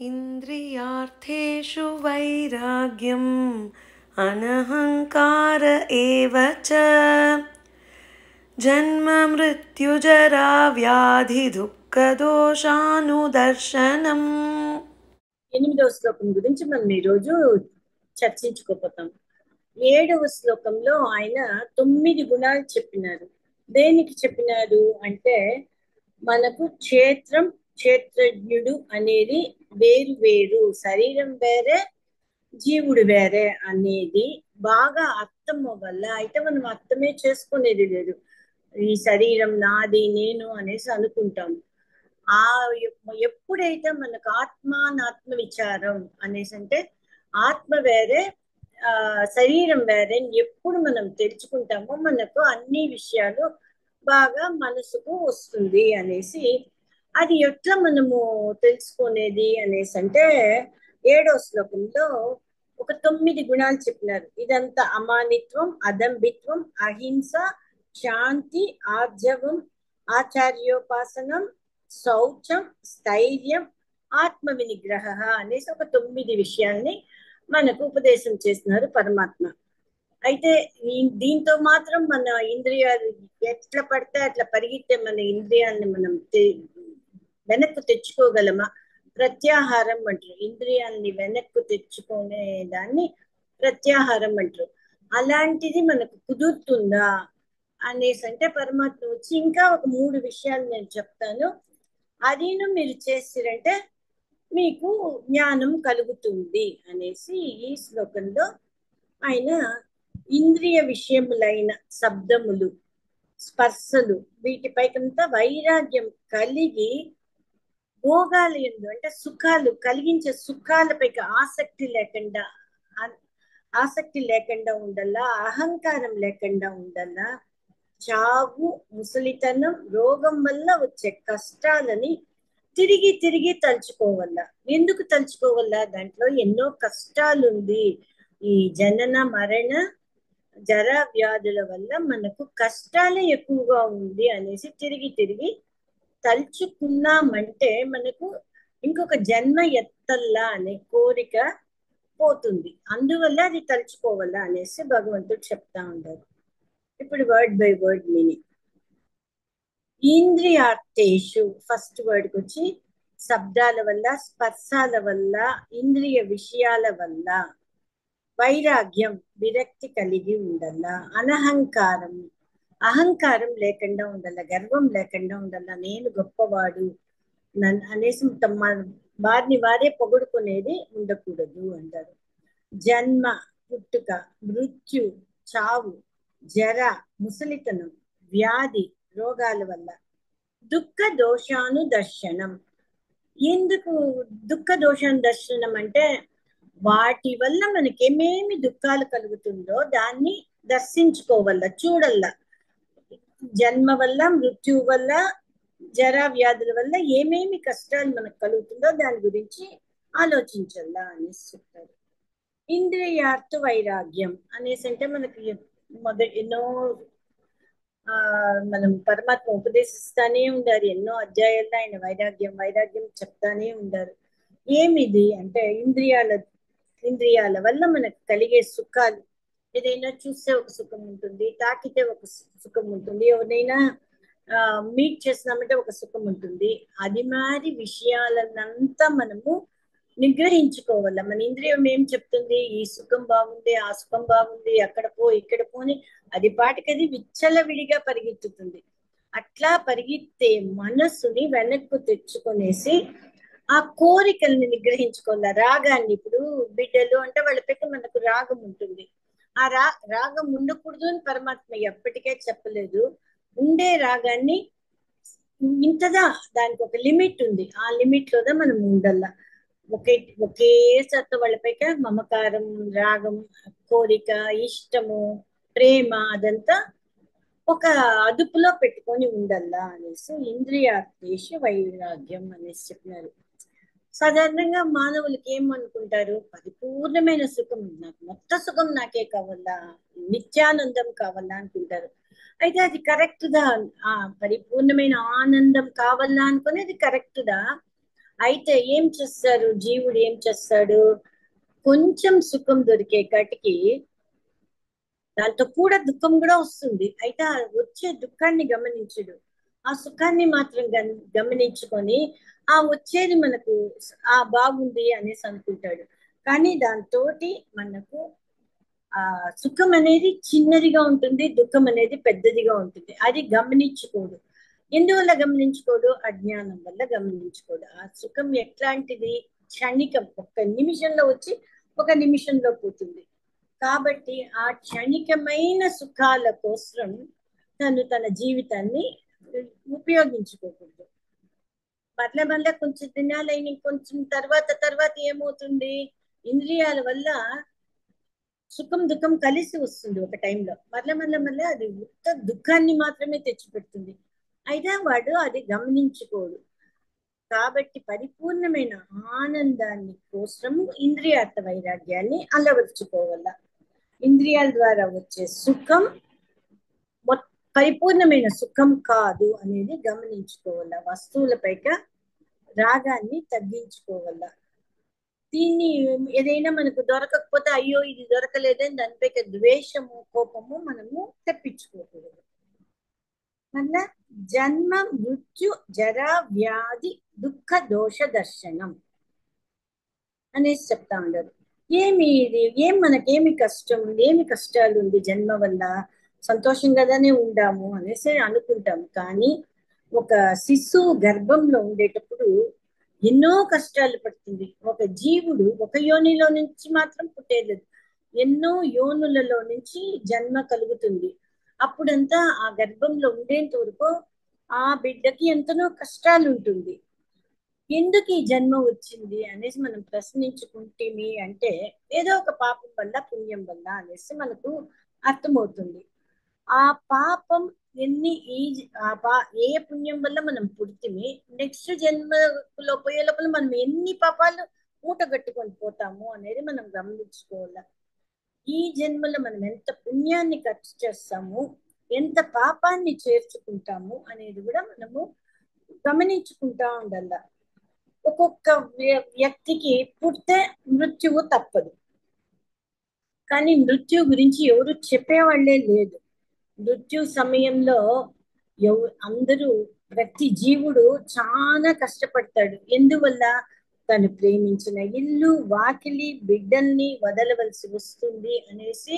इन्द्रियार्थेषु वैराग्यम् अनहङ्कार एव च जन्म मृत्युजरा व्याधि दुःखदोषानुदर्शनम्. 8వ శ్లోకం గురించి మనం ఈరోజు చర్చించుకోపోతాం. 7వ శ్లోకంలో ఆయన 9 గుణాలు చెప్పినారు. దేనికి చెప్పినారు అంటే మనకు క్షేత్రజ్ఞుడు అనేది వేరు వేరు, శరీరం వేరే జీవుడు వేరే అనేది బాగా అర్థం వల్ల అయితే మనం అర్థమే చేసుకునేది లేదు. ఈ శరీరం నాది నేను అనేసి అనుకుంటాం. ఆ ఎప్పుడైతే మనకు ఆత్మ విచారం అనేసి అంటే ఆత్మ వేరే శరీరం వేరే ఎప్పుడు మనం తెలుసుకుంటామో మనకు అన్ని విషయాలు బాగా మనసుకు వస్తుంది అనేసి, అది ఎట్లా మనము తెలుసుకునేది అనేసి అంటే 7వ శ్లోకంలో ఒక 9 గుణాలు చెప్పినారు. ఇదంతా అమానిత్వం, అదంబిత్వం, అహింస, శాంతి, ఆర్జవం, ఆచార్యోపాసనం, శౌచం, స్థైర్యం, ఆత్మ వినిగ్రహ అనేసి ఒక 9 విషయాల్ని మనకు ఉపదేశం చేస్తున్నారు పరమాత్మ. అయితే దీంతో మాత్రం మన ఇంద్రియాలు ఎట్లా పడితే అట్లా పరిగెత్తే మన ఇంద్రియాలని మనం వెనక్కు తెచ్చుకోగలమా? ప్రత్యాహారం అంటారు. ఇంద్రియాలని వెనక్కు తెచ్చుకునే దాన్ని ప్రత్యాహారం అంటారు. అలాంటిది మనకు కుదురుతుందా అనేసి అంటే పరమాత్మ వచ్చి ఇంకా ఒక 3 విషయాలు నేను చెప్తాను, అదిను మీరు చేసిరంటే మీకు జ్ఞానం కలుగుతుంది అనేసి ఈ శ్లోకంలో ఆయన ఇంద్రియ విషయములైన శబ్దములు, స్పర్శలు వీటిపైకంతా వైరాగ్యం కలిగి భోగాలు ఎందు అంటే సుఖాలు కలిగించే సుఖాలపై ఆసక్తి లేకుండా ఉండాలా, అహంకారం లేకుండా ఉండాలా, చావు, ముసలితనం, రోగం వల్ల వచ్చే కష్టాలని తిరిగి తిరిగి తలుచుకోవాలా. ఎందుకు తలుచుకోవాలా? దాంట్లో ఎన్నో కష్టాలుంది. ఈ జనన మరణ జర వ్యాధుల వల్ల మనకు కష్టాలే ఎక్కువగా ఉంది అనేసి తిరిగి తిరిగి తలుచుకున్నామంటే మనకు ఇంకొక జన్మ ఎత్తల్లా అనే కోరిక పోతుంది. అందువల్ల అది తలుచుకోవాలా అనేసి భగవంతుడు చెప్తా ఉంటారు. ఇప్పుడు వర్డ్ బై వర్డ్ మీనింగ్. ఇంద్రియార్థేషు ఫస్ట్ వర్డ్కి వచ్చి శబ్దాల వల్ల, స్పర్శాల వల్ల, ఇంద్రియ విషయాల వల్ల వైరాగ్యం విరక్తి కలిగి ఉండాల, అహంకారం లేకుండా ఉండాల, గర్వం లేకుండా ఉండాల, నేను గొప్పవాడు అనేసి వారిని వారే పొగుడుకునేది ఉండకూడదు అంటారు. జన్మ, పుట్టుక, మృత్యు, చావు, జర, ముసలితనం, వ్యాధి, రోగాల వల్ల దుఃఖ దోషాను దర్శనం. ఎందుకు దుఃఖ దోషాను దర్శనం అంటే వాటి వల్ల మనకేమేమి దుఃఖాలు కలుగుతుందో దాన్ని దర్శించుకోవల్ల, చూడల్ల. జన్మ వల్ల, మృత్యువు వల్ల, జరా వ్యాధుల వల్ల ఏమేమి కష్టాలు మనకు కలుగుతుందో దాని గురించి ఆలోచించల్లా అనేసి చెప్తారు. ఇంద్రియార్థ వైరాగ్యం అనేసి అంటే మనకి ఎన్నో మనం పరమాత్మ ఉపదేశిస్తానే ఉండారు. ఎన్నో అధ్యాయాల్లో ఆయన వైరాగ్యం చెప్తానే ఉండారు. ఏమిది అంటే ఇంద్రియాల వల్ల మనకు కలిగే సుఖాలు. ఏదైనా చూస్తే ఒక సుఖం ఉంటుంది, తాకితే ఒక సుఖం ఉంటుంది, ఎవరైనా మీట్ చేసినామంటే ఒక సుఖం ఉంటుంది. అది మారి విషయాలనంతా మనము నిగ్రహించుకోవాల. మన ఇంద్రియం ఏం చెప్తుంది? ఈ సుఖం బాగుంది, ఆ సుఖం బాగుంది, అక్కడ పో ఇక్కడ పోని అది పాటికది విచ్చలవిడిగా పరిగెత్తుతుంది. అట్లా పరిగెత్తే మనస్సుని వెనక్కు తెచ్చుకొనేసి ఆ కోరికల్ని నిగ్రహించుకోవాలి. రాగాన్ని, ఇప్పుడు బిడ్డలు అంటే వాళ్ళపై మనకు రాగం ఉంటుంది. ఆ రాగం ఉండకూడదు అని పరమాత్మ ఎప్పటికే చెప్పలేదు. ఉండే రాగాన్ని ఇంతదా, దానికి ఒక లిమిట్ ఉంది. ఆ లిమిట్ లోనే మనం ఉండల్లా. ఒకే సత్త వాళ్ళపై మమకారం, రాగం, కోరిక, ఇష్టము, ప్రేమ అదంతా ఒక అదుపులో పెట్టుకొని ఉండల్లా అనేసి ఇంద్రియార్థేష వైరాగ్యం అనేసి చెప్పినారు. సాధారణంగా మానవులకి ఏమనుకుంటారు? పరిపూర్ణమైన సుఖం, నాకు మొత్తం సుఖం నాకే కావాలా, నిత్యానందం కావాలా అనుకుంటారు. అయితే అది కరెక్ట్దా? పరిపూర్ణమైన ఆనందం కావాలా అనుకునేది కరెక్ట్దా? అయితే ఏం చేస్తారు జీవుడు, ఏం చేస్తాడు? కొంచెం సుఖం దొరికే కాటికి దాంతో కూడా దుఃఖం కూడా వస్తుంది. అయితే ఆ వచ్చే దుఃఖాన్ని గమనించడు, ఆ సుఖాన్ని మాత్రం గమనించుకొని ఆ వచ్చేది మనకు బాగుంది అనేసి అనుకుంటాడు. కానీ దాంతో మనకు ఆ సుఖం అనేది చిన్నదిగా ఉంటుంది, దుఃఖం అనేది పెద్దదిగా ఉంటుంది. అది గమనించుకోడు. ఎందువల్ల గమనించుకోడు? అజ్ఞానం వల్ల గమనించుకోడు. ఆ సుఖం ఎట్లాంటిది? క్షణికం, ఒక్క నిమిషంలో వచ్చి ఒక నిమిషంలో పోతుంది. కాబట్టి ఆ క్షణికమైన సుఖాల కోసం తన జీవితాన్ని ఉపయోగించుకోకూడదు. మళ్ళా కొంచెం తినాలని, కొంచెం తర్వాత ఏమవుతుంది? ఇంద్రియాల వల్ల సుఖం దుఃఖం కలిసి వస్తుంది ఒక టైంలో. మళ్ళా అది ఉత్త దుఃఖాన్ని మాత్రమే తెచ్చిపెడుతుంది. అయితే వాడు అది గమనించుకోడు. కాబట్టి పరిపూర్ణమైన ఆనందాన్ని కోసం ఇంద్రియార్థ వైరాగ్యాన్ని అలవర్చుకోవాల. ఇంద్రియాల ద్వారా వచ్చే సుఖం పరిపూర్ణమైన సుఖం కాదు అనేది గమనించుకోవాల. వస్తువులపైక రాగాన్ని తగ్గించుకోవాల. దీన్ని ఏదైనా మనకు దొరకకపోతే అయ్యో ఇది దొరకలేదని దానిపైక ద్వేషము కోపము మనము తెప్పించుకోకూడదు. మళ్ళా జన్మ మృత్యు జరా వ్యాధి దుఃఖ దోష దర్శనం అనేసి చెప్తా ఉండరు. ఏమి ఇది, మనకేమి కష్టం, ఏమి కష్టాలు ఉంది జన్మ వల్ల, సంతోషంగానే ఉండాము అనేసి అనుకుంటాము. కానీ ఒక శిశువు గర్భంలో ఉండేటప్పుడు ఎన్నో కష్టాలు పడుతుంది. ఒక జీవుడు ఒక యోనిలో నుంచి మాత్రం పుట్టేలేదు, ఎన్నో యోనులలో నుంచి జన్మ కలుగుతుంది. అప్పుడంతా ఆ గర్భంలో ఉండేంత వరకు ఆ బిడ్డకి ఎంతనో కష్టాలు ఉంటుంది. ఎందుకు ఈ జన్మ వచ్చింది అనేసి మనం ప్రశ్నించుకుంటేమి అంటే ఏదో ఒక పాపం వల్ల పుణ్యం వల్ల అనేసి మనకు అర్థమవుతుంది. ఆ పాపం ఎన్ని ఏ పుణ్యం వల్ల మనం పుడితిమి, నెక్స్ట్ జన్మలో పోయే లోపల మనం ఎన్ని పాపాలు మూట కట్టుకొని పోతాము అనేది మనం గమనించుకోవాలి. ఈ జన్మలో మనం ఎంత పుణ్యాన్ని ఖర్చు చేస్తాము, ఎంత పాపాన్ని చేర్చుకుంటాము అనేది కూడా మనము గమనించుకుంటా ఉండాల. ఒక్కొక్క వ్యక్తికి పుడితే మృత్యువు తప్పదు, కానీ మృత్యు గురించి ఎవరు చెప్పేవాళ్లే లేదు. మృత్యు సమయంలో అందరూ, ప్రతి జీవుడు చాలా కష్టపడతాడు. ఎందువల్ల? తను ప్రేమించిన ఇల్లు వాకిలి బిడ్డల్ని వదలవలసి వస్తుంది అనేసి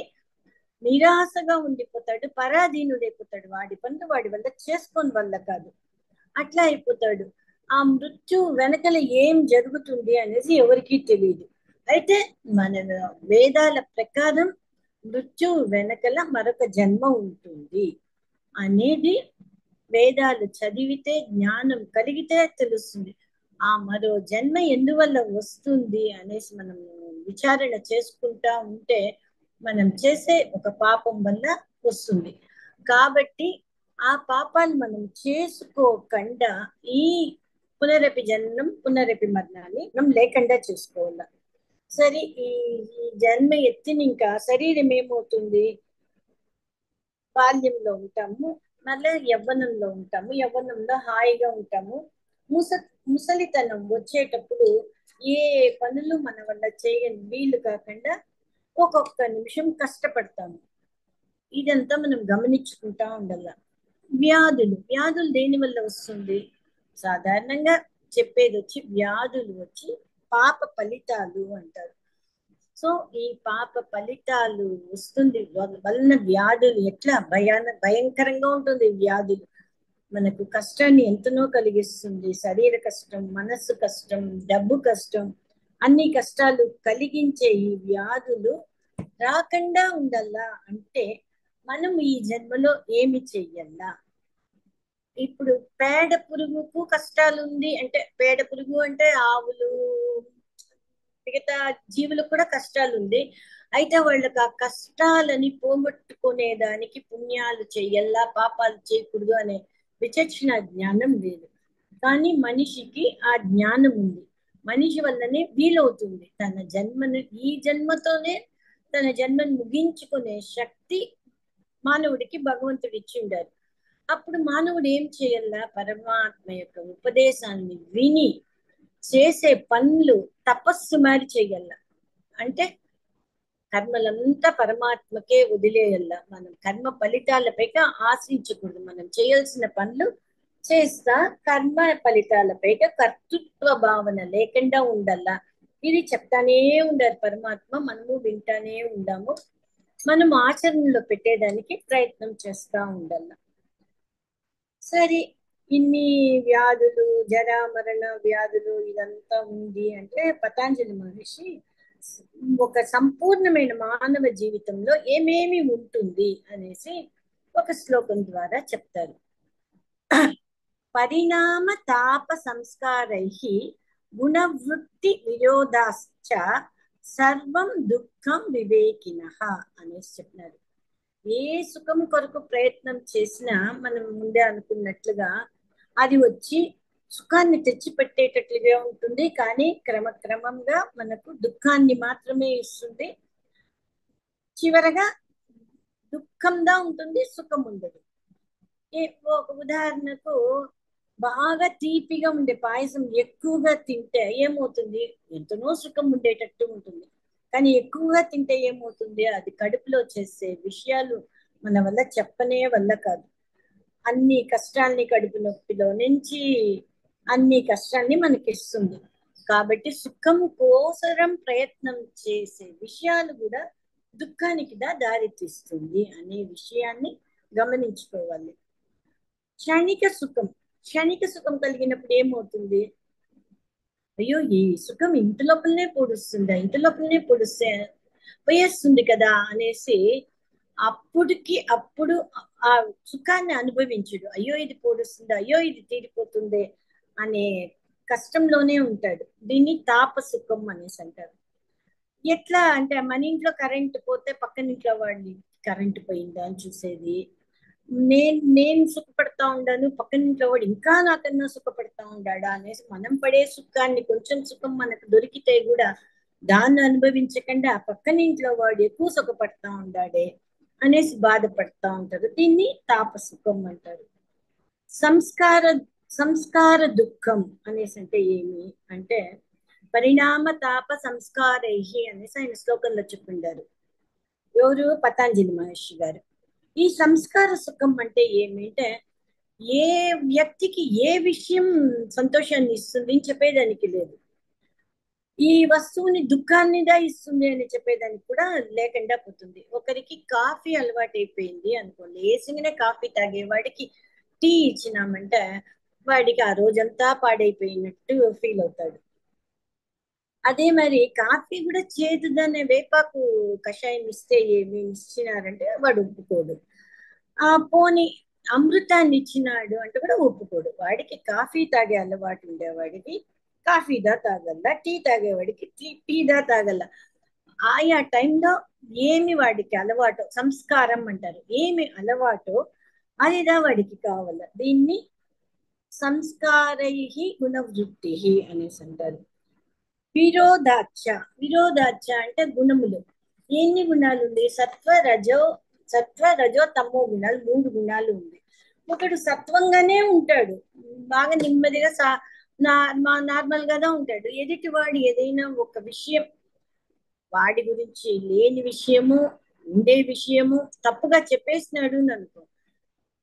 నిరాశగా ఉండిపోతాడు, పరాధీనుడైపోతాడు. వాడి పనులు వాడి వల్ల చేసుకొని వల్ల కాదు, అట్లా అయిపోతాడు. ఆ మృత్యు వెనకల ఏం జరుగుతుంది అనేసి ఎవరికీ తెలియదు. అయితే మన వేదాల ప్రకారం మృత్యు వెనకల మరొక జన్మ ఉంటుంది అనేది వేదాలు చదివితే, జ్ఞానం కలిగితే తెలుస్తుంది. ఆ మరో జన్మ ఎందువల్ల వస్తుంది అనేసి మనం విచారణ చేసుకుంటా ఉంటే మనం చేసే ఒక పాపం వల్ల వస్తుంది. కాబట్టి ఆ పాపాలు మనం చేసుకోకుండా ఈ పునరపి జన్మం పునరపి మరణాన్ని మనం లేకుండా చేసుకోవాలి. సరే, ఈ జన్మ ఎత్తిన ఇంకా శరీరం ఏమవుతుంది? బాల్యంలో ఉంటాము, మళ్ళీ యవ్వనంలో ఉంటాము, యవ్వనంలో హాయిగా ఉంటాము. ముసలితనం వచ్చేటప్పుడు ఏ పనులు మన వల్ల చేయని వీలు కాకుండా ఒక్కొక్క నిమిషం కష్టపడతాము. ఇదంతా మనం గమనించుకుంటా ఉండాల. వ్యాధులు దేని వల్ల వస్తుంది? సాధారణంగా చెప్పేది వచ్చి వ్యాధులు వచ్చి పాప ఫలితాలు అంటారు. సో ఈ పాప ఫలితాలు వస్తుంది వలన వ్యాధులు ఎట్లా భయంకరంగా ఉంటుంది. వ్యాధులు మనకు కష్టాన్ని ఎంతనో కలిగిస్తుంది. శరీర కష్టం, మనస్సు కష్టం, డబ్బు కష్టం, అన్ని కష్టాలు కలిగించే ఈ వ్యాధులు రాకుండా ఉండాలా అంటే మనం ఈ జన్మలో ఏమి చెయ్యాలా? ఇప్పుడు పేడ పురుగుకు కష్టాలు ఉంది అంటే, పేడ పురుగు అంటే ఆవులు మిగతా జీవులకు కూడా కష్టాలు ఉంది. అయితే వాళ్ళకి ఆ కష్టాలని పోగొట్టుకునే దానికి పుణ్యాలు చెయ్యాలా పాపాలు చేయకూడదు అనే విచక్షణ జ్ఞానం లేదు. కానీ మనిషికి ఆ జ్ఞానం ఉంది. మనిషి వల్లనే వీలవుతుంది తన జన్మను, ఈ జన్మతోనే తన జన్మను ముగించుకునే శక్తి మానవుడికి భగవంతుడు ఇచ్చిండారు. అప్పుడు మానవుడు ఏం చేయాలా? పరమాత్మ యొక్క ఉపదేశాన్ని విని చేసే పనులు తపస్సు మారి చెయ్యాల. అంటే కర్మలంతా పరమాత్మకే వదిలేయల్ల. మనం కర్మ ఫలితాలపైగా ఆశించకూడదు. మనం చేయాల్సిన పనులు చేస్తా కర్మ ఫలితాలపైగా కర్తృత్వ భావన లేకుండా ఉండల్లా. ఇది చెప్తానే ఉండారు పరమాత్మ, మనము వింటానే ఉండాము, మనం ఆచరణలో పెట్టేదానికి ప్రయత్నం చేస్తా ఉండాల. సరే, ఇన్ని వ్యాధులు, జరా మరణ వ్యాధులు ఇదంతా ఉంది అంటే పతాంజలి మహర్షి ఒక సంపూర్ణమైన మానవ జీవితంలో ఏమేమి ఉంటుంది అనేసి ఒక శ్లోకం ద్వారా చెప్తారు. పరిణామ తాప సంస్కారై గుణవృత్తి విరోధాశ్చ సర్వం దుఃఖం వివేకినః అనేసి చెప్పినారు. ఏ సుఖం కొరకు ప్రయత్నం చేసినా మనం ముందే అనుకున్నట్లుగా అది వచ్చి సుఖాన్ని తెచ్చిపెట్టేటట్లుగా ఉంటుంది, కానీ క్రమక్రమంగా మనకు దుఃఖాన్ని మాత్రమే ఇస్తుంది. చివరగా దుఃఖంగా ఉంటుంది, సుఖం ఉండదు. ఒక ఉదాహరణకు బాగా తీపిగా ఉండే పాయసం ఎక్కువగా తింటే ఏమవుతుంది? ఎంతనో సుఖం ఉండేటట్టు ఉంటుంది, కానీ ఎక్కువగా తింటే ఏమవుతుంది? అది కడుపులో చేసే విషయాలు మన వల్ల చెప్పనే వల్ల కాదు. అన్ని కష్టాల్ని, కడుపు నొప్పిలో నుంచి అన్ని కష్టాల్ని మనకి ఇస్తుంది. కాబట్టి సుఖం కోసరం ప్రయత్నం చేసే విషయాలు కూడా దుఃఖానికి దారి తీస్తుంది అనే విషయాన్ని గమనించుకోవాలి. క్షణిక సుఖం కలిగినప్పుడు ఏమవుతుంది? అయ్యో, ఈ సుఖం ఇంటి లోపలనే పొడుస్తుందా, ఇంటి లోపలనే పొడిస్తే పోయేస్తుంది కదా అనేసి అప్పుడు ఆ సుఖాన్ని అనుభవించుడు. అయ్యో ఇది పొడుస్తుంది, అయ్యో ఇది తీరిపోతుంది అనే కష్టంలోనే ఉంటాడు. దీన్ని తాప సుఖం అనేసి అంటారు. ఎట్లా అంటే మన ఇంట్లో కరెంట్ పోతే పక్కన ఇంట్లో వాళ్ళని కరెంట్ పోయిందా అని చూసేది. నేను సుఖపడతా ఉండాను, పక్కన ఇంట్లో వాడు ఇంకా నాకన్నా సుఖపడతా ఉండాడా అనేసి మనం పడే సుఖాన్ని, కొంచెం సుఖం మనకు దొరికితే కూడా దాన్ని అనుభవించకుండా ఆ పక్కన ఇంట్లో వాడు ఎక్కువ సుఖపడతా ఉండాడే అనేసి బాధపడతా ఉంటారు. దీన్ని తాప సుఖం అంటారు. సంస్కార సంస్కార దుఃఖం అనేసి అంటే ఏమి అంటే పరిణామ తాప సంస్కారై అనేసి ఆయన శ్లోకంలో చెప్పిండారు. ఎవరు? పతాంజలి మహర్షి గారు. ఈ సంస్కార సుఖం అంటే ఏమిటంటే ఏ వ్యక్తికి ఏ విషయం సంతోషాన్ని ఇస్తుంది అని చెప్పేదానికి లేదు, ఈ వస్తువుని దుఃఖాన్నిదా ఇస్తుంది అని చెప్పేదానికి కూడా లేకుండా పోతుంది. ఒకరికి కాఫీ అలవాటు అయిపోయింది అనుకోండి, వేసిగానే కాఫీ తాగేవాడికి టీ ఇచ్చినామంటే వాడికి ఆ రోజంతా పాడైపోయినట్టు ఫీల్ అవుతాడు. అదే మరి కాఫీ కూడా చేదుదనే వేపాకు కషాయం ఇస్తే ఏమి ఇచ్చినారంటే వాడు ఒప్పుకోడు. పోని అమృతాన్ని ఇచ్చినాడు అంటే కూడా ఒప్పుకోడు. వాడికి కాఫీ తాగే అలవాటు ఉండేవాడికి కాఫీదా తాగల, టీ తాగేవాడికి టీదా తాగల. ఆయా టైంలో ఏమి వాడికి అలవాటు, సంస్కారం అంటారు, ఏమి అలవాటో అదిదా వాడికి కావాల. దీన్ని సంస్కారై గుణవృత్తి అనేసి అంటారు. విరోధాచ అంటే గుణములు. ఎన్ని గుణాలు ఉంది? సత్వ రజో తమో గుణాలు, 3 గుణాలు ఉంది. ఒకడు సత్వంగానే ఉంటాడు, బాగా నెమ్మదిగా నార్మల్ గానే ఉంటాడు. ఎదుటి వాడు ఏదైనా ఒక విషయం, వాడి గురించి లేని విషయము, ఉండే విషయము తప్పుగా చెప్పేసినాడు అనుకో,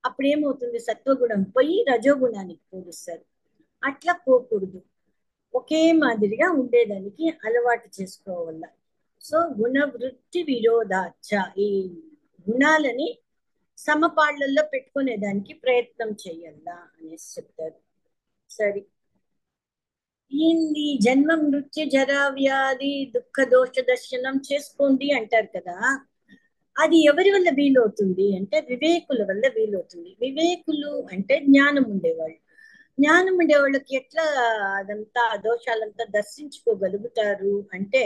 అప్పుడు ఏమవుతుంది? సత్వగుణం పోయి రజోగుణానికి పోలుస్తారు. అట్లా పోకూడదు, ఒకే మాదిరిగా ఉండేదానికి అలవాటు చేసుకోవాల. సో గుణవృత్తి విరోధాచ, ఈ గుణాలని సమపాళ్లలో పెట్టుకునేదానికి ప్రయత్నం చెయ్యాలా అనేసి చెప్తారు. సరే, ఈ జన్మ మృత్యు జరా వ్యాధి దుఃఖ దోష దర్శనం చేసుకోండి అంటారు కదా, అది ఎవరి వల్ల వీలవుతుంది అంటే వివేకుల వల్ల వీలవుతుంది. వివేకులు అంటే జ్ఞానం ఉండేవాళ్ళు. జ్ఞానం ఉండే వాళ్ళకి ఎట్లా అదంతా దోషాలంతా దర్శించుకోగలుగుతారు అంటే,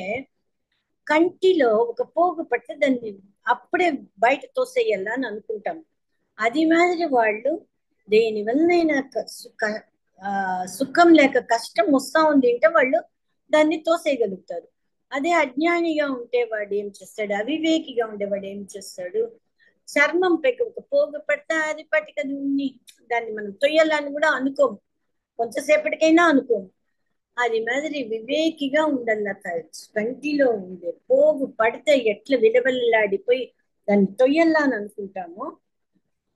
కంటిలో ఒక పోగు పడితే దాన్ని అప్పుడే బయట తోసేయాల అని అనుకుంటాం. అది మాదిరి వాళ్ళు దేని వల్లనైనా సుఖం లేక కష్టం వస్తా ఉంది అంటే వాళ్ళు దాన్ని తోసేయగలుగుతారు. అదే అజ్ఞానిగా ఉంటే వాడు ఏం చేస్తాడు, అవివేకిగా ఉండేవాడు ఏం చేస్తాడు, చర్మం పైకి ఒక పోగు పడితే అది పట్టికది ఉన్ని దాన్ని మనం తొయ్యాలని కూడా అనుకోము, కొంచెంసేపటికైనా అనుకోము. అది మాదిరి వివేకిగా ఉండల్ల. కంటిలో ఉండే పోగు పడితే ఎట్లా విలవల్లాడిపోయి దాన్ని తొయ్యల్లా అని అనుకుంటామో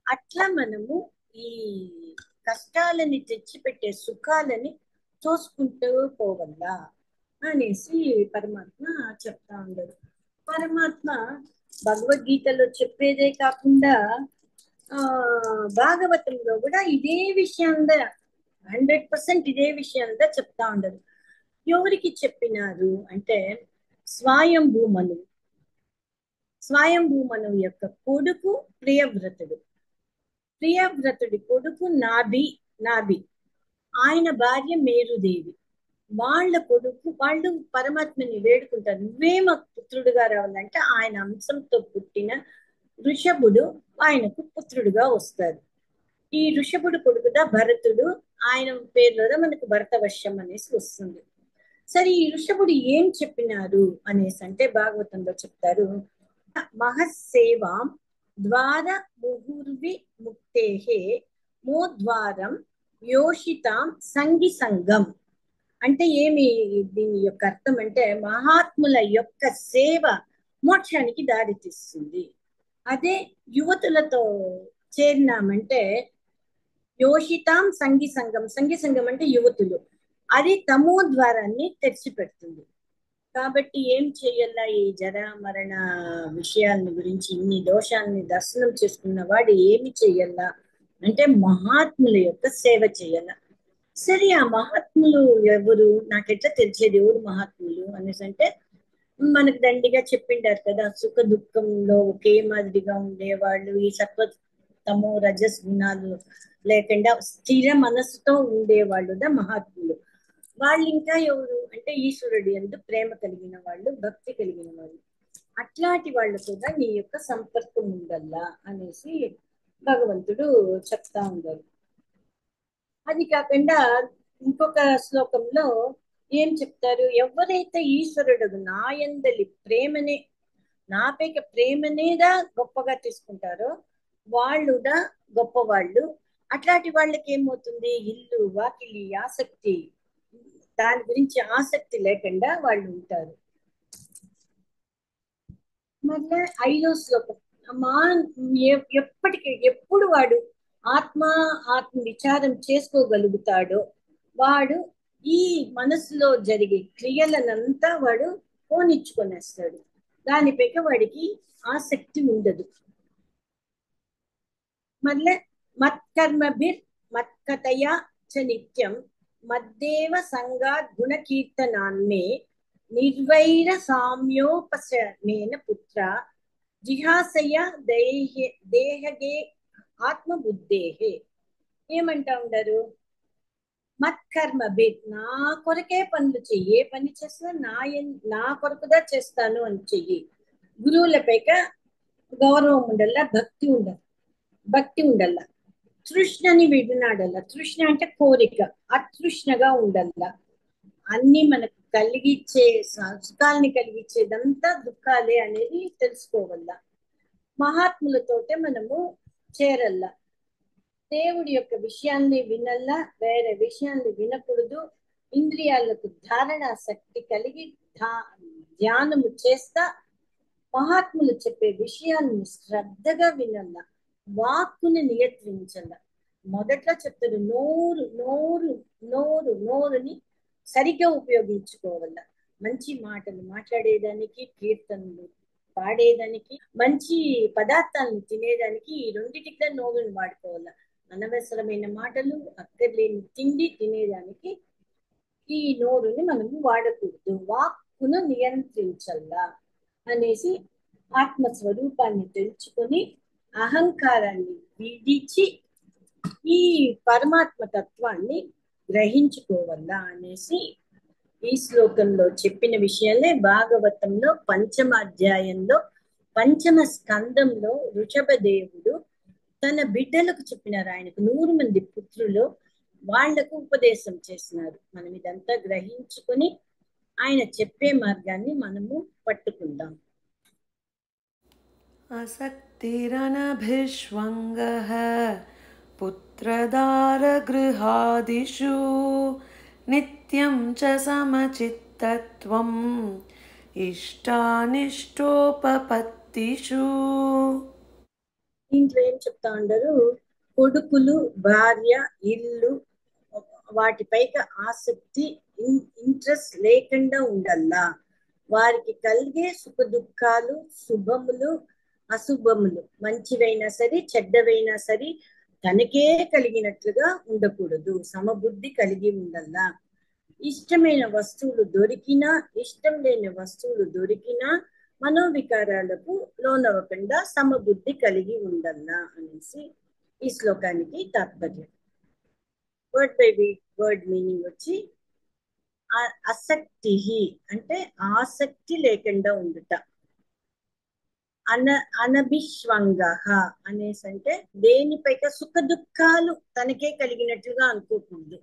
అట్లా మనము ఈ కష్టాలని తెచ్చిపెట్టే సుఖాలని చూసుకుంటూ పోవల్లా అనేసి పరమాత్మ చెప్తా ఉండదు. పరమాత్మ భగవద్గీతలో చెప్పేదే కాకుండా ఆ భాగవతంలో కూడా ఇదే విషయంగా 100% ఇదే విషయంగా చెప్తా ఉండదు. ఎవరికి చెప్పినారు అంటే స్వయంభూమను స్వయంభూమను యొక్క కొడుకు ప్రియవ్రతుడు. ప్రియవ్రతుడి కొడుకు నాభి ఆయన భార్య మేరుదేవి. వాళ్ళ కొడుకు వాళ్ళు పరమాత్మని వేడుకుంటారు, నువ్వే మాకు పుత్రుడుగా రావాలంటే ఆయన అంశంతో పుట్టిన ఋషభుడు ఆయనకు పుత్రుడుగా వస్తారు. ఈ ఋషభుడు కొడుకుదా భరతుడు, ఆయన పేరులో మనకు భరతవర్షం అనేసి వస్తుంది. సరే ఈ ఋషభుడు ఏం చెప్పినారు అనేసి అంటే భాగవతంలో చెప్తారు, మహస్సేవాం ద్వార ముహుర్వి ముక్తేహే మోద్వారం యోషితాం సంగి సంగం. అంటే ఏమి దీని యొక్క అర్థం అంటే మహాత్ముల యొక్క సేవ మోక్షానికి దారి తీస్తుంది. అదే యువతులతో చేరినామంటే యోషితాం సంగి సంగం, సంగి సంగం అంటే యువతులు, అది తమో ద్వారాన్ని తెరిచిపెడుతుంది. కాబట్టి ఏం చెయ్యాలా, ఈ జర మరణ విషయాన్ని గురించి ఇన్ని దోషాన్ని దర్శనం చేసుకున్న వాడు ఏమి చెయ్యాలా అంటే మహాత్ముల యొక్క సేవ చెయ్యాల. సరే ఆ మహాత్ములు ఎవరు, నాకెట్లా తెలిసేది ఎవరు మహాత్ములు అనేసి అంటే మనకు దండిగా చెప్పిండారు కదా, సుఖ దుఃఖంలో ఒకే మాదిరిగా ఉండేవాళ్ళు, ఈ సత్వ తమో రజస్ గుణాలు లేకుండా స్థిర మనస్సుతో ఉండేవాళ్ళు మహాత్ములు. వాళ్ళు ఇంకా ఎవరు అంటే ఈశ్వరుడు యందు ప్రేమ కలిగిన వాళ్ళు, భక్తి కలిగిన వాళ్ళు. అట్లాంటి వాళ్ళు కూడా నీ యొక్క సంపర్కం ఉండల్లా అనేసి భగవంతుడు చెప్తా ఉండరు. అది కాకుండా ఇంకొక శ్లోకంలో ఏం చెప్తారు, ఎవరైతే ఈశ్వరుడు నాయందలి ప్రేమనే నాపైక ప్రేమనేదా గొప్పగా తీసుకుంటారో వాళ్ళుదా గొప్పవాళ్ళు. అట్లాంటి వాళ్ళకి ఏమవుతుంది, ఇల్లు వాకిలి ఆసక్తి, దాని గురించి ఆసక్తి లేకుండా వాళ్ళు ఉంటారు. మళ్ళీ 5వ శ్లోకం, మా ఎప్పుడు వాడు ఆత్మ విచారం చేసుకోగలుగుతాడో వాడు ఈ మనసులో జరిగే క్రియలనంతా వాడు పోనిచ్చుకొనేస్తాడు, దానిపైక వాడికి ఆసక్తి ఉండదు. మళ్ళీ మత్కర్మభిర్ మత్కతయా చ నిత్యం మద్దేవ సంగాత్ గుణకీర్తనాన్మే నిర్వైర సామ్యోపశమేన పుత్ర జిహాసయ దేహగే ఆత్మబుద్ధేహే. ఏమంటా ఉండరు, మత్కర్మభిర్ నా కొరకే పనులు చెయ్యి, ఏ పని చేసినా నా కొరకుదా చేస్తాను అని చెయ్యి. గురువులపైక గౌరవం ఉండల్లా, భక్తి ఉండల్లా. తృష్ణని విడినాడల్లా, తృష్ణ అంటే కోరిక, అతృష్ణగా ఉండల్లా. అన్ని మనకు కలిగించే సుఖాలని కలిగించేదంతా దుఃఖాలే అనేది తెలుసుకోవల్లా. మహాత్ములతోటే మనము చేరల్లా. దేవుడి యొక్క విషయాన్ని వినల్లా, వేరే విషయాన్ని వినకూడదు. ఇంద్రియాలకు ధారణ శక్తి కలిగి ధ్యానము చేస్తా మహాత్ములు చెప్పే విషయాన్ని శ్రద్ధగా వినల్లా, వాక్కుని నియంత్రించాల. మొదట్లో చెప్తారు నోరుని సరిగ్గా ఉపయోగించుకోవాల. మంచి మాటలు మాట్లాడేదానికి, కీర్తనలు పాడేదానికి, మంచి పదార్థాలను తినేదానికి ఈ రెండిటికి నోరుని వాడుకోవాల. అనవసరమైన మాటలు, అక్కర్లేని తిండి తినేదానికి ఈ నోరుని మనము వాడకూడదు, వాక్కును నియంత్రించల్లా అనేసి ఆత్మస్వరూపాన్ని తెలుసుకొని అహంకారాన్ని విడిచి ఈ పరమాత్మ తత్వాన్ని గ్రహించుకోవాలా అనేసి ఈ శ్లోకంలో చెప్పిన విషయాలే భాగవతంలో 5వ అధ్యాయంలో 5వ స్కందంలో వృషభదేవుడు తన బిడ్డలకు చెప్పినారు. ఆయనకు 100 మంది పుత్రులు, వాళ్లకు ఉపదేశం చేసినారు. మనం ఇదంతా గ్రహించుకొని ఆయన చెప్పే మార్గాన్ని మనము పట్టుకుందాం. ఆసక్తిరనభిష్వంగః పుత్రదారగృహాదిషు నిత్యం చ సమచిత్తత్వం ఇష్టానిష్టోపపత్తిషు. దీంట్లో ఏం చెప్తా ఉండరు, కొడుకులు, భార్య, ఇల్లు వాటిపైకి ఆసక్తి, ఇంట్రెస్ట్ లేకుండా ఉండల్లా. వారికి కలిగే సుఖ దుఃఖాలు, శుభములు అశుభములు, మంచివైనా సరే చెడ్డవైనా సరే తనకే కలిగినట్లుగా ఉండకూడదు. సమబుద్ధి కలిగి ఉండల్లా. ఇష్టమైన వస్తువులు దొరికినా ఇష్టం లేని వస్తువులు దొరికినా మనోవికారాలకు లోనవ్వకుండా సమబుద్ధి కలిగి ఉండల్లా అనేసి ఈ శ్లోకానికి తాత్పర్యం. వర్డ్ బై వర్డ్ మీనింగ్ వచ్చి అసక్తి అంటే ఆసక్తి లేకుండా ఉండుట. అనభిష్వంగ అనేసి అంటే దేనిపైక సుఖ దుఃఖాలు తనకే కలిగినట్లుగా అనుకోకూడదు.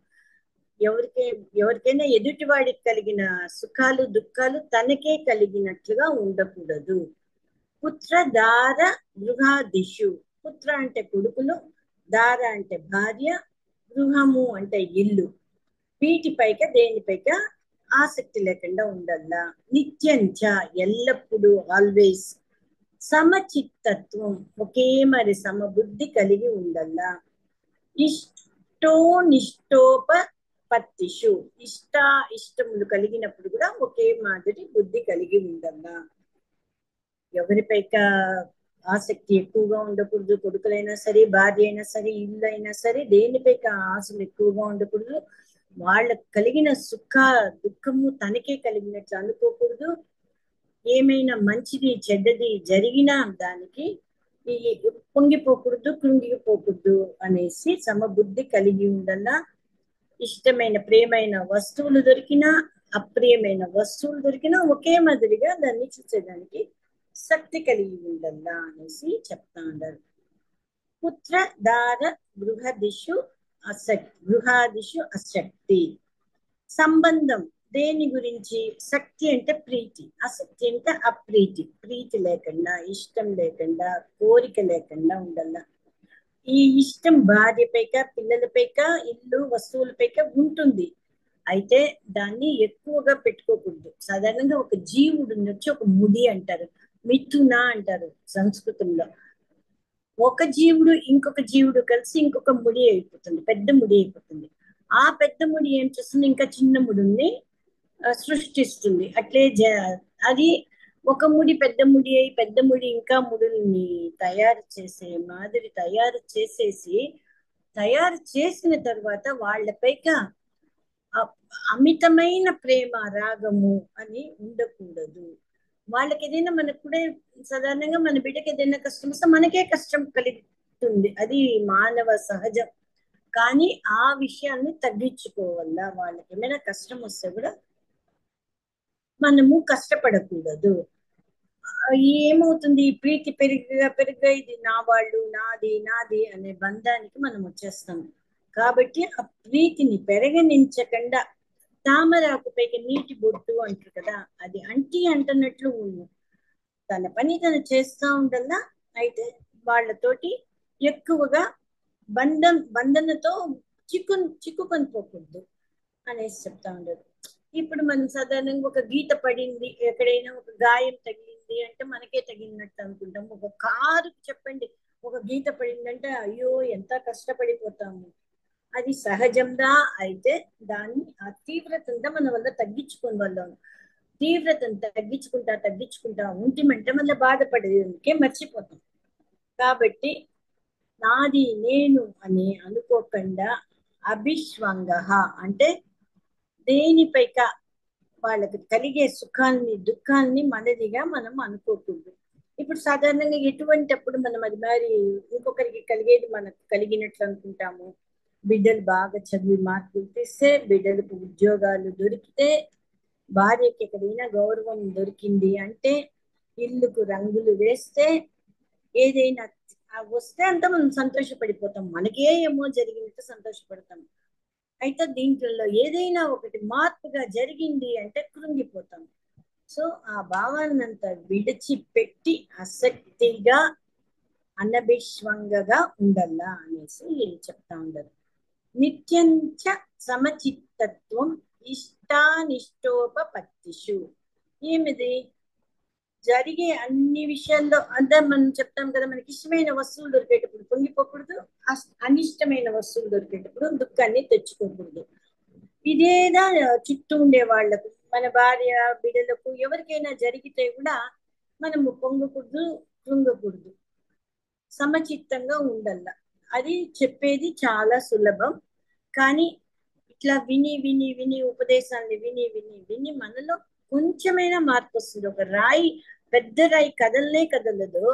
ఎవరికైనా ఎదుటివాడికి కలిగిన సుఖాలు దుఃఖాలు తనకే కలిగినట్లుగా ఉండకూడదు. పుత్ర దార గృహాదిషు, పుత్ర అంటే కొడుకులు, దార అంటే భార్య, గృహము అంటే ఇల్లు, వీటిపైక దేనిపైక ఆసక్తి లేకుండా ఉండల్లా. నిత్యంచ ఎల్లప్పుడూ, ఆల్వేస్. సమచిత్తత్వం ఒకే మరి సమబుద్ధి కలిగి ఉండల్లా. ఇష్టోనిష్టోపత్తిషు ఇష్టములు కలిగినప్పుడు కూడా ఒకే మాదిరి బుద్ధి కలిగి ఉండల్లా. ఎవరిపైక ఆసక్తి ఎక్కువగా ఉండకూడదు. కొడుకులైనా సరే, భార్య అయినా సరే, ఇల్లు అయినా సరే, దేనిపైక ఆశలు ఎక్కువగా ఉండకూడదు. వాళ్ళకు కలిగిన సుఖ దుఃఖము తనకే కలిగినట్లు అనుకోకూడదు. ఏమైనా మంచిది చెడ్డది జరిగినా దానికి పొంగిపోకూడదు, కృంగిపోకూడదు అనేసి సమబుద్ధి కలిగి ఉండల్లా. ఇష్టమైన ప్రియమైన వస్తువులు దొరికినా అప్రియమైన వస్తువులు దొరికినా ఒకే మాదిరిగా దాన్ని చూసేదానికి శక్తి కలిగి ఉండల్లా అనేసి చెప్తా ఉంటారు. పుత్ర దార గృహాదిషు అశక్తి. సంబంధం దేని గురించి? శక్తి అంటే ప్రీతి, ఆసక్తి అంటే అప్రీతి. ప్రీతి లేకుండా, ఇష్టం లేకుండా, కోరిక లేకుండా ఉండల్లా. ఈ ఇష్టం భార్యపైక, పిల్లలపైక, ఇల్లు వస్తువులపైక ఉంటుంది. అయితే దాన్ని ఎక్కువగా పెట్టుకోకూడదు. సాధారణంగా ఒక జీవుడు వచ్చి ఒక ముడి అంటారు, మిథున అంటారు సంస్కృతంలో. ఒక జీవుడు ఇంకొక జీవుడు కలిసి ఇంకొక ముడి అయిపోతుంది, పెద్ద ముడి అయిపోతుంది. ఆ పెద్ద ముడి ఏం చేస్తుంది, ఇంకా చిన్న ముడిని సృష్టిస్తుంది. అట్లే అది ఒక ముడి పెద్ద ముడి అయి పెద్ద ముడి ఇంకా ముడుల్ని తయారు చేసే మాదిరి తయారు చేసిన తర్వాత వాళ్ళపైక అమితమైన ప్రేమ రాగము అని ఉండకూడదు. వాళ్ళకి ఏదైనా మనకు కూడా సాధారణంగా మన బిడ్డకి ఏదైనా కష్టం వస్తే మనకే కష్టం కలుగుతుంది, అది మానవ సహజం. కానీ ఆ విషయాన్ని తగ్గించుకోవాలా. వాళ్ళకి ఏమైనా కష్టం వస్తే కూడా మనము కష్టపడకూడదు. ఏమవుతుంది, ప్రీతి పెరిగా ఇది నా వాళ్ళు, నాది అనే బంధానికి మనం వచ్చేస్తాం. కాబట్టి ఆ ప్రీతిని పెరగనించకుండా తామరాకుపైకి నీటి బొట్టు అంటారు కదా, అది అంటున్నట్లు తన పని తను చేస్తూ ఉండల్లా. అయితే వాళ్ళతోటి ఎక్కువగా బంధనతో చిక్కుకొని పోకూడదు అనేసి చెప్తా ఉండదు. ఇప్పుడు మనం సాధారణంగా ఒక గీత పడింది, ఎక్కడైనా ఒక గాయం తగిలింది అంటే మనకే తగిలినట్టు అనుకుంటాం. ఒక కారుకి చెప్పండి ఒక గీత పడిందంటే అయ్యో ఎంత కష్టపడిపోతాము. అది సహజంగా. అయితే దాన్ని ఆ తీవ్రతంగా మన వల్ల తగ్గించుకుని వాళ్ళం తీవ్రతను తగ్గించుకుంటా ఉంటిమంటే మళ్ళీ బాధపడేందుకే మర్చిపోతాం. కాబట్టి నాది నేను అని అనుకోకుండా అభిష్వంగ అంటే దేనిపైక వాళ్ళకి కలిగే సుఖాన్ని దుఃఖాన్ని మనదిగా మనం అనుకోకూడదు. ఇప్పుడు సాధారణంగా ఎటువంటి అప్పుడు మనం అది మరి ఇంకొకరికి కలిగేది మనకు కలిగినట్లు అనుకుంటాము. బిడ్డలు బాగా చదివి మార్కులు తెస్తే, బిడ్డలకు ఉద్యోగాలు దొరికితే, భార్యకి ఎక్కడైనా గౌరవం దొరికింది అంటే, ఇల్లుకు రంగులు వేస్తే, ఏదైనా వస్తే అంతా మనం సంతోషపడిపోతాం. మనకే ఏమో జరిగినట్టు సంతోషపడతాం. అయితే దీంట్లో ఏదైనా ఒకటి మార్పుగా జరిగింది అంటే కృంగిపోతాం. సో ఆ భావాన్నంతా విడిచిపెట్టి ఆసక్తిగా అనభిష్వంగగా ఉండల్లా అనేసి చెప్తా ఉండరు. నిత్యంచ సమచిత్తత్వం ఇష్టానిష్టోపపత్తిషు. ఏమిది? జరిగే అన్ని విషయాల్లో అంతా మనం చెప్తాం కదా, మనకి ఇష్టమైన వస్తువులు దొరికేటప్పుడు పొంగిపోకూడదు, అనిష్టమైన వస్తువులు దొరికేటప్పుడు దుఃఖాన్ని తెచ్చుకోకూడదు. ఇదేదా చుట్టూ ఉండే వాళ్లకు, మన భార్య బిడ్డలకు ఎవరికైనా జరిగితే కూడా మనము పొంగకూడదు, కృంగకూడదు, సమచిత్తంగా ఉండాల. అది చెప్పేది చాలా సులభం. కానీ ఇట్లా విని విని విని ఉపదేశాన్ని విని విని విని మనలో కొంచెమైనా మార్పు వస్తుంది. ఒక రాయి, పెద్ద రాయి కదలనే కదలదు,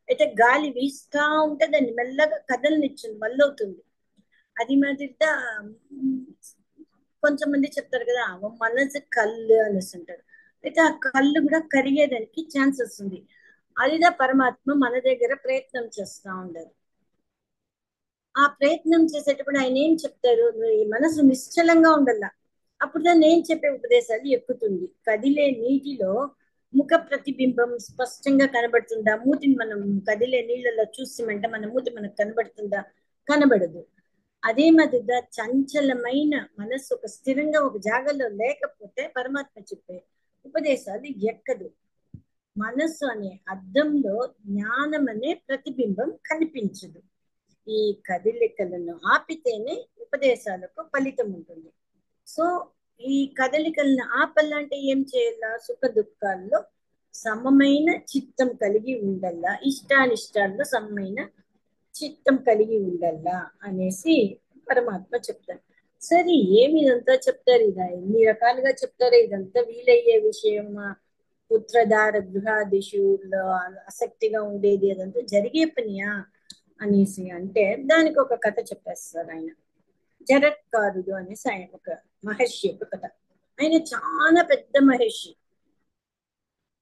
అయితే గాలి వీస్తా ఉంటే దాన్ని మెల్లగా కదలనిచ్చింది, మళ్ళవుతుంది. అది మాదిరిగా కొంచెం మంది చెప్తారు కదా, మనసు కళ్ళు అనేసి అంటారు. అయితే ఆ కళ్ళు కూడా కరిగేదానికి ఛాన్సెస్ ఉంది. అదిదా పరమాత్మ మన దగ్గర ప్రయత్నం చేస్తా ఉండరు. ఆ ప్రయత్నం చేసేటప్పుడు ఆయన ఏం చెప్తారు? ఈ మనసు నిశ్చలంగా ఉండాల. అప్పుడు దాన్ని నేను చెప్పే ఉపదేశాలు ఎక్కుతుంది. కదిలే నీటిలో ముఖ ప్రతిబింబం స్పష్టంగా కనబడుతుందా? మూతిని మనం కదిలే నీళ్ళలో చూసిమంటే మన మూతి మనకు కనబడుతుందా? కనబడదు. అదే మాదిరిగా చంచలమైన మనస్సు ఒక స్థిరంగా ఒక జాగాలో లేకపోతే పరమాత్మ చెప్పే ఉపదేశాలు ఎక్కదు. మనస్సు అనే అద్దంలో జ్ఞానం అనే ప్రతిబింబం కనిపించదు. ఈ కదలికలను ఆపితేనే ఉపదేశాలకు ఫలితం ఉంటుంది. సో ఈ కదలికలను ఆపాలంటే ఏం చేయాలా? సుఖ దుఃఖాల్లో సమమైన చిత్తం కలిగి ఉండాలా, ఇష్టానిష్టాల్లో సమమైన చిత్తం కలిగి ఉండాలా అనేసి పరమాత్మ చెప్తారు. సరే, ఏమి ఇదంతా చెప్తారు? ఇదా ఎన్ని రకాలుగా చెప్తారు? ఇదంతా వీలయ్యే విషయమా? పుత్రధార గృహాదిశుల్లో ఆసక్తిగా ఉండేది అదంతా జరిగే పనియా అనేసి అంటే దానికి ఒక కథ చెప్పేస్తారు ఆయన. జరత్కారుడు అనేసి ఆయన ఒక మహర్షి యొక్క కథ. ఆయన చాలా పెద్ద మహర్షి.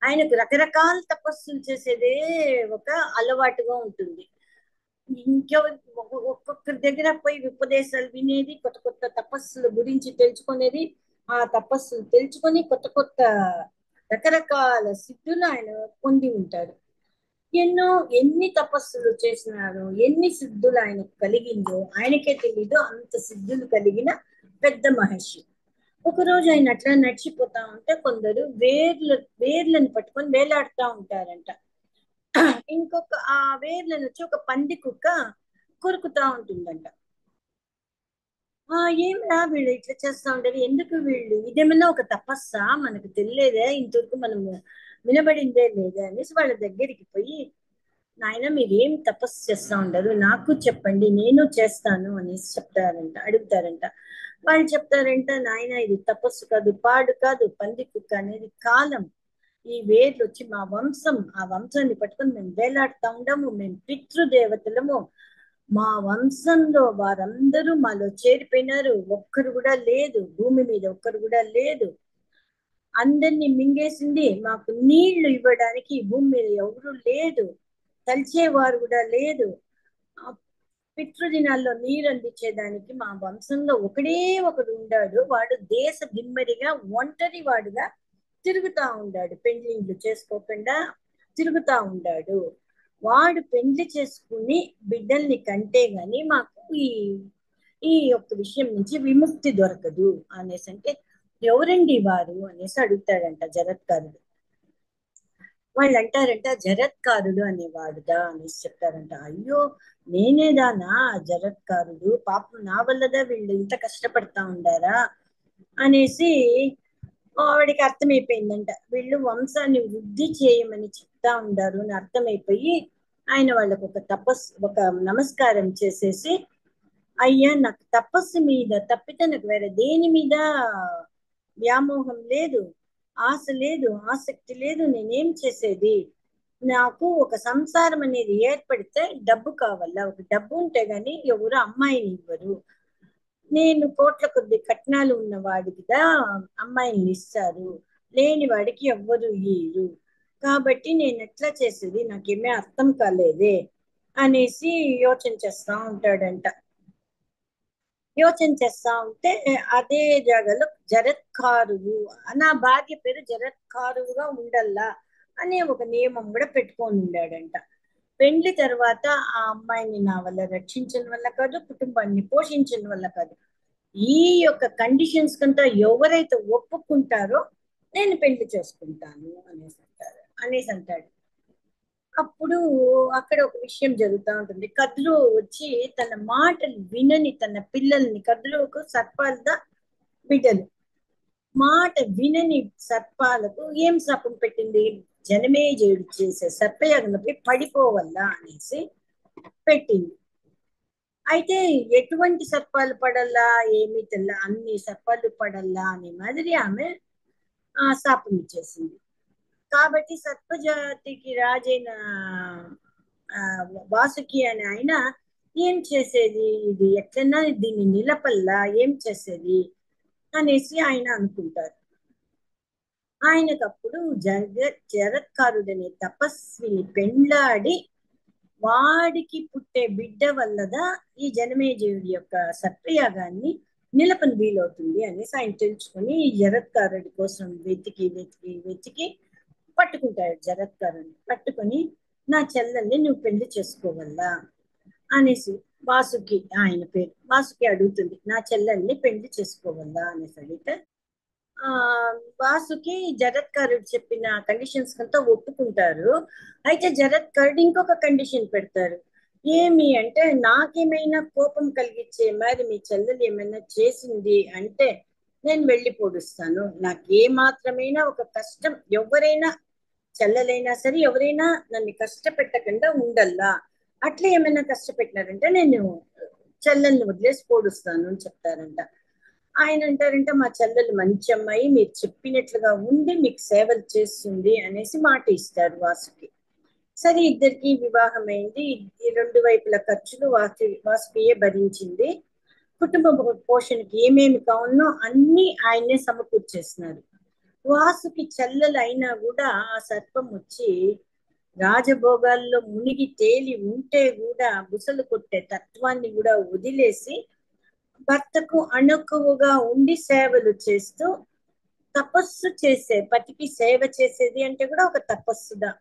ఆయనకు రకరకాల తపస్సులు చేసేదే ఒక అలవాటుగా ఉంటుంది. ఒక్కొక్కరి దగ్గర పోయి ఉపదేశాలు వినేది, కొత్త కొత్త తపస్సుల గురించి తెలుసుకునేది, ఆ తపస్సులు తెలుసుకొని కొత్త కొత్త రకరకాల సిద్ధులు ఆయన పొంది ఉంటారు. ఎన్ని తపస్సులు చేసినారో, ఎన్ని సిద్ధులు ఆయనకు కలిగిందో ఆయనకే తెలీదు. అంత సిద్ధులు కలిగిన పెద్ద మహర్షి. ఒకరోజు ఆయన అట్లా నడిచిపోతా ఉంటే కొందరు వేర్లను పట్టుకొని వేలాడుతూ ఉంటారంట. ఇంకొక ఆ వేర్లను వచ్చి ఒక పంది కుక్క కొరుకుతా ఉంటుందంట. ఏమిరా వీళ్ళు ఇట్లా చేస్తా ఉంటారు, ఎందుకు వీళ్ళు, ఇదేమన్నా ఒక తపస్సా? మనకు తెలియదే, ఇంతవరకు మనము వినబడిందే లేదా అనేసి వాళ్ళ దగ్గరికి పోయి, నాయన మీరేం తపస్సు చేస్తా ఉండరు, నాకు చెప్పండి, నేను చేస్తాను అనేసి అడుగుతారంట. వాళ్ళు చెప్తారంట, నాయన ఇది తపస్సు కాదు, పాడు కాదు, పంది కుక్క అనేది కాలం. ఈ వేర్లు వచ్చి మా వంశం, ఆ వంశాన్ని పట్టుకొని మేము వేలాడుతా ఉండము, మేము పితృదేవతలము, మా వంశంలో వారందరూ మాలో చేరిపోయినారు, ఒక్కరు కూడా లేదు, భూమి మీద ఒక్కరు కూడా లేదు, అందరినీ మింగేసింది, మాకు నీళ్లు ఇవ్వడానికి భూమి మీద ఎవరు లేదు, తలిచేవారు కూడా లేదు, పితృదినాల్లో నీరు అందించేదానికి మా వంశంలో ఒకడే ఒకడు ఉండాడు, వాడు దేశ దిమ్మరిగా ఒంటరి వాడుగా తిరుగుతా ఉండాడు, పెండ్లిళ్ళు చేసుకోకుండా తిరుగుతా ఉండాడు, వాడు పెండ్లి చేసుకుని బిడ్డల్ని కంటే గాని మాకు ఈ ఈ యొక్క విషయం నుంచి విముక్తి దొరకదు అనేసి అంటే, ఎవరండి వారు అనేసి అడుగుతాడంట జరత్కారుడు. వాళ్ళు అంటారంట, జరత్కారుడు అనేవాడుదా అనేసి చెప్తారంట. అయ్యో, నేనేదానా జరత్కారుడు, పాపం నా వల్లదా వీళ్ళు ఇంత కష్టపడతా ఉండారా అనేసి ఆవిడికి అర్థమైపోయిందంట. వీళ్ళు వంశాన్ని వృద్ధి చేయమని చెప్తా ఉండారు అని అర్థమైపోయి ఆయన వాళ్ళకు ఒక నమస్కారం చేసేసి, అయ్యా నాకు తపస్సు మీద తప్పితే నాకు వేరే దేని మీద వ్యామోహం లేదు, ఆశ లేదు, ఆసక్తి లేదు, నేనేం చేసేది, నాకు ఒక సంసారం అనేది ఏర్పడితే డబ్బు కావాలా, ఒక డబ్బు ఉంటే గాని ఎవరు అమ్మాయిని ఇవ్వరు, నేను కోట్ల కొద్ది కట్నాలు ఉన్న వాడికిదా అమ్మాయిని ఇస్తారు, లేని వాడికి ఎవ్వరు ఇయ్యరు, కాబట్టి నేను ఎట్లా చేసేది, నాకేమీ అర్థం కాలేదే అనేసి యోచన చేస్తా ఉంటాడంట. యోచన చేస్తా ఉంటే అదే జాగాలో జరత్కారువు, నా భార్య పేరు జరత్కారువుగా ఉండల్లా అనే ఒక నియమం కూడా పెట్టుకొని ఉండాడంట. పెండ్లి తర్వాత ఆ అమ్మాయిని నా వల్ల రక్షించడం వల్ల కాదు, కుటుంబాన్ని పోషించడం వల్ల కాదు, ఈ యొక్క కండిషన్స్ కంతా ఎవరైతే ఒప్పుకుంటారో నేను పెళ్లి చేసుకుంటాను అనేసి అంటాడు. అప్పుడు అక్కడ ఒక విషయం జరుగుతూ ఉంటుంది. కద్రు వచ్చి తన మాటలు వినని తన పిల్లల్ని, కద్రుకు సర్పాల బిడ్డలు, మాట వినని సర్పాలకు ఏం శాపం పెట్టింది? జనమేజయుడు చేసే సర్పయాగంపై పడిపోవల్ల అనేసి పెట్టింది. అయితే ఎటువంటి సర్పాలు పడల్లా, ఏమీ తెల్ల, అన్ని సర్పాలు పడల్లా అనే మాదిరి ఆమె శాపం ఇచ్చేసింది. కాబట్టి సర్పజాతికి రాజైన ఆ, వాసుకి అని ఆయన ఏం చేసేది, ఇది ఎట్లన్నా దీన్ని నిలపల్లా, ఏం చేసేది అనేసి ఆయన అనుకుంటారు. ఆయనకప్పుడు జరత్కారుడనే తపస్విని పెండ్లాడి వాడికి పుట్టే బిడ్డ వల్లదా ఈ జనమేజయుడి యొక్క సత్రయాగాన్ని నిలపని వీలవుతుంది అనేసి ఆయన తెలుసుకొని ఈ జరత్కారుడి కోసం వెతికి వెతికి వెతికి పట్టుకుంటాడు. జరత్కారుని పట్టుకొని నా చెల్లెల్ని నువ్వు పెళ్లి చేసుకోవల్లా అనేసి వాసుకి, ఆయన పేరు వాసుకి, అడుగుతుంది నా చెల్లెల్ని పెళ్లి చేసుకోవల్లా అనేసి అడిగితే ఆ వాసుకి జరత్కారుడు చెప్పిన కండిషన్స్ కంతా ఒప్పుకుంటారు. అయితే జరత్కారుడు ఇంకొక కండిషన్ పెడతారు. ఏమి అంటే, నాకేమైనా కోపం కలిగించే మరి మీ చెల్లెలు ఏమైనా చేసింది అంటే నేను వెళ్ళి పొడుస్తాను. నాకు ఏ మాత్రమైనా ఒక కష్టం, ఎవరైనా చెల్లెలైనా సరే ఎవరైనా నన్ను కష్టపెట్టకుండా ఉండల్లా, అట్లా ఏమైనా కష్టపెట్టినారంటే నేను చెల్లెల్ని వదిలేసి పొడుస్తాను అని చెప్తారంట. ఆయన అంటారంటే మా చెల్లెలు మంచి అమ్మాయి, మీరు చెప్పినట్లుగా ఉండి మీకు సేవలు చేస్తుంది అనేసి మాట ఇస్తారు వాసుకి. సరే, ఇద్దరికి వివాహం అయింది. ఈ రెండు వైపుల ఖర్చులు వాసుకియే భరించింది. కుటుంబ పోషణకి ఏమేమి కావాలనో అన్ని ఆయనే సమకూర్చేస్తున్నారు. వాసుకి చెల్లెలు అయినా కూడా ఆ సర్పం వచ్చి రాజభోగాల్లో మునిగి తేలి ఉంటే కూడా బుసలు కొట్టే తత్వాన్ని కూడా వదిలేసి భర్తకు అణుకువగా ఉండి సేవలు చేస్తూ తపస్సు చేసే, పతికి సేవ చేసేది అంటే కూడా ఒక తపస్సుదా.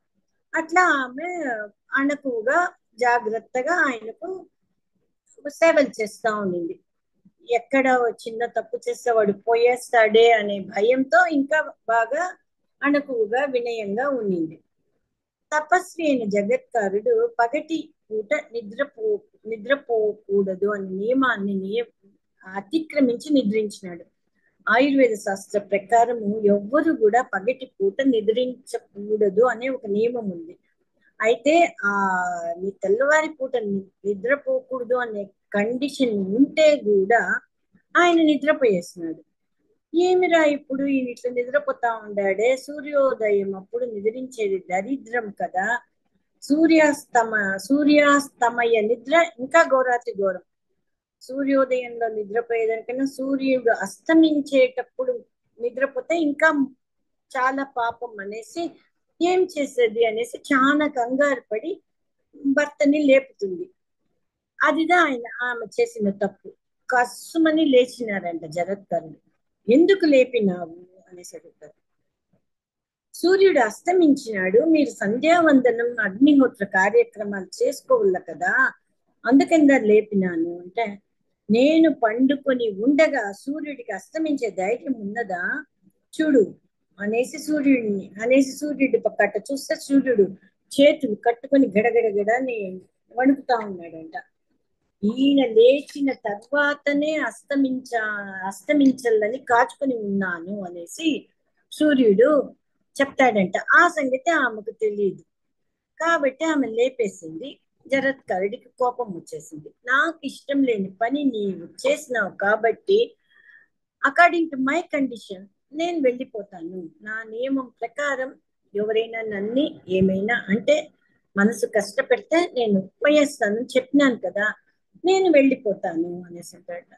అట్లా ఆమె అణకువగా జాగ్రత్తగా ఆయనకు సేవలు చేస్తా ఉండింది. ఎక్కడ చిన్న తప్పు చేస్తే వాడు పోయేస్తాడే అనే భయంతో ఇంకా బాగా అణకువగా వినయంగా ఉండింది. తపస్వి అయిన జగత్కారుడు పగటి పూట నిద్రపోకూడదు అనే నియమాన్ని అతిక్రమించి నిద్రించినాడు. ఆయుర్వేద శాస్త్ర ప్రకారము ఎవ్వరు కూడా పగటి పూట నిద్రించకూడదు అనే ఒక నియమం ఉంది. అయితే ఆ తెల్లవారి పూట నిద్రపోకూడదు అనే కండిషన్ ఉంటే కూడా ఆయన నిద్రపోయేస్తున్నాడు. ఏమిరా ఇప్పుడు ఈయన ఇట్లా నిద్రపోతా ఉండాడే, సూర్యోదయం అప్పుడు నిద్రించేది దరిద్రం కదా, సూర్యాస్తమయ నిద్ర ఇంకా ఘోరాతి ఘోరం. సూర్యోదయంలో నిద్రపోయేదానికన్నా సూర్యుడు అస్తమించేటప్పుడు నిద్రపోతే ఇంకా చాలా పాపం అనేసి ఏం చేసేది అనేసి చాలా కంగారు పడి భర్తని లేపుతుంది. అదిదా ఆమె చేసిన తప్పు. కస్సుమని లేచినారంట జరత్కారుడు. ఎందుకు లేపినావు అనేసి అడుగుతారు. సూర్యుడు అస్తమించినాడు, మీరు సంధ్యావందనం అగ్నిహోత్ర కార్యక్రమాలు చేసుకోవాల కదా, అందుకని లేపినాను అంటే, నేను పండుకొని ఉండగా సూర్యుడికి అస్తమించే ధైర్యం ఉన్నదా చూడు అనేసి సూర్యుడి పక్కట చూస్తే సూర్యుడు చేతులు కట్టుకొని గడగడగడని వణుకుతా ఉన్నాడంట. ఈయన లేచిన తర్వాతనే అస్తమించాలని కాచుకొని ఉన్నాను అనేసి సూర్యుడు చెప్తాడంట. ఆ సంగతి ఆమెకు తెలియదు. కాబట్టి ఆమె లేపేసింది. జరత్కారుడికి కోపం వచ్చేసింది. నాకు ఇష్టం లేని పని నీవు చేసినావు కాబట్టి అకార్డింగ్ టు మై కండిషన్ నేను వెళ్ళిపోతాను. నా నియమం ప్రకారం ఎవరైనా నన్ను ఏమైనా అంటే మనసు కష్టపెడితే నేను పోయేస్తాను చెప్పినాను కదా, నేను వెళ్ళిపోతాను అనేసి అంటాడు.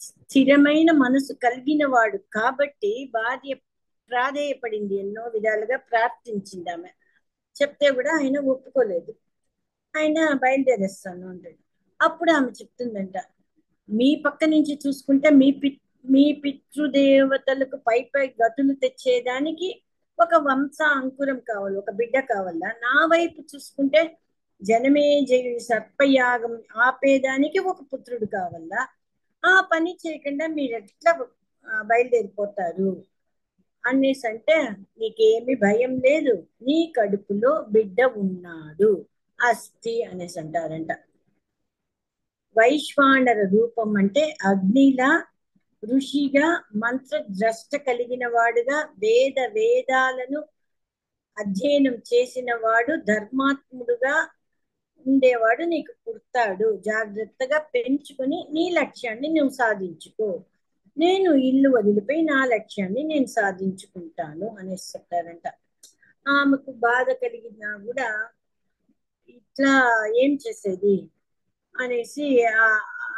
స్థిరమైన మనసు కలిగిన వాడు కాబట్టి భార్య ప్రాధేయపడింది, ఎన్నో విధాలుగా ప్రార్థించింది. ఆమె చెప్తే కూడా ఆయన ఒప్పుకోలేదు. ఆయన బయలుదేరేస్తాను అంటాడు. అప్పుడు ఆమె చెప్తుందంట, మీ పక్క నుంచి చూసుకుంటే మీ పితృదేవతలకు పై గతులు తెచ్చేదానికి ఒక వంశ అంకురం కావాలి, ఒక బిడ్డ కావాలా. నా వైపు చూసుకుంటే జనమేజయుని సర్పయాగం ఆపేదానికి ఒక పుత్రుడు కావాలా, ఆ పని చేయకుండా మీరు ఎట్లా బయలుదేరిపోతారు అనేసి అంటే, నీకేమి భయం లేదు, నీ కడుపులో బిడ్డ ఉన్నాడు, అస్థి అనేసి అంటారంట. వైశ్వానర రూపం అంటే అగ్నిలా, ఋషిగా, మంత్ర ద్రష్ట కలిగిన వాడుగా, వేదాలను అధ్యయనం చేసిన వాడు, ధర్మాత్ముడుగా ఉండేవాడు నీకు పుడతాడు. జాగ్రత్తగా పెంచుకుని నీ లక్ష్యాన్ని నువ్వు సాధించుకో, నేను ఇల్లు వదిలిపోయి నా లక్ష్యాన్ని నేను సాధించుకుంటాను అనేసి చెప్పారంట. ఆమెకు బాధ కలిగినా కూడా ఇట్లా ఏం చేసేది అనేసి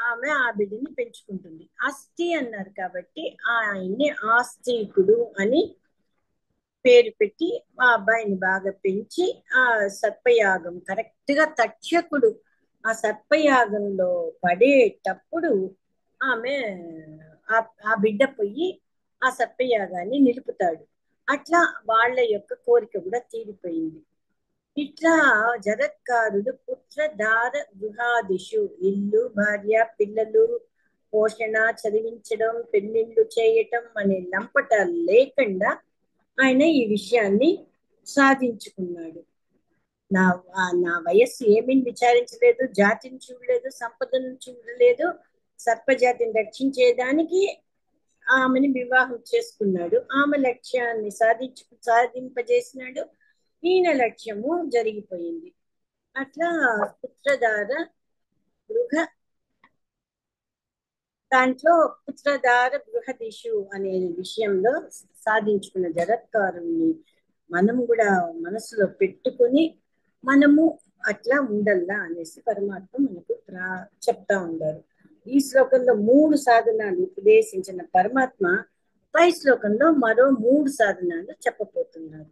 ఆమె ఆ బిడ్డని పెంచుకుంటుంది. అస్థి అన్నారు కాబట్టి ఆయన్ని ఆస్తికుడు అని పేరు పెట్టి ఆ అబ్బాయిని బాగా పెంచి ఆ సర్పయాగం కరెక్ట్ గా తక్షకుడు ఆ సర్పయాగంలో పడేటప్పుడు ఆమె ఆ బిడ్డ పోయి ఆ సర్పయాగాన్ని నిలుపుతాడు. అట్లా వాళ్ళ యొక్క కోరిక కూడా తీరిపోయింది. ఇట్లా జరత్కారుడు పుత్రధార గృహాదిషు, ఇల్లు, భార్య, పిల్లలు, పోషణ, చదివించడం, పెళ్లిళ్ళు చేయటం అనే లంపటాలు లేకుండా ఆయన ఈ విషయాన్ని సాధించుకున్నాడు. నా నా వయస్సు ఏమీ విచారించలేదు, జాతిని చూడలేదు, సంపదను చూడలేదు, సర్పజాతిని రక్షించేదానికి ఆమెని వివాహం చేసుకున్నాడు. ఆమె లక్ష్యాన్ని సాధింపజేసినాడు. ఈయన లక్ష్యము జరిగిపోయింది. అట్లా పుత్రధార గృహ దాంట్లో పుత్రధార గృహదిషు అనే విషయంలో సాధించుకున్న జరత్కారుణ్ణి మనం కూడా మనసులో పెట్టుకుని మనము అట్లా ఉండల్లా అనేసి పరమాత్మ మనకు చెప్తా ఉన్నారు. ఈ శ్లోకంలో 3 సాధనాలు ఉపదేశించిన పరమాత్మ పై శ్లోకంలో మరో 3 సాధనాలు చెప్పబోతున్నారు.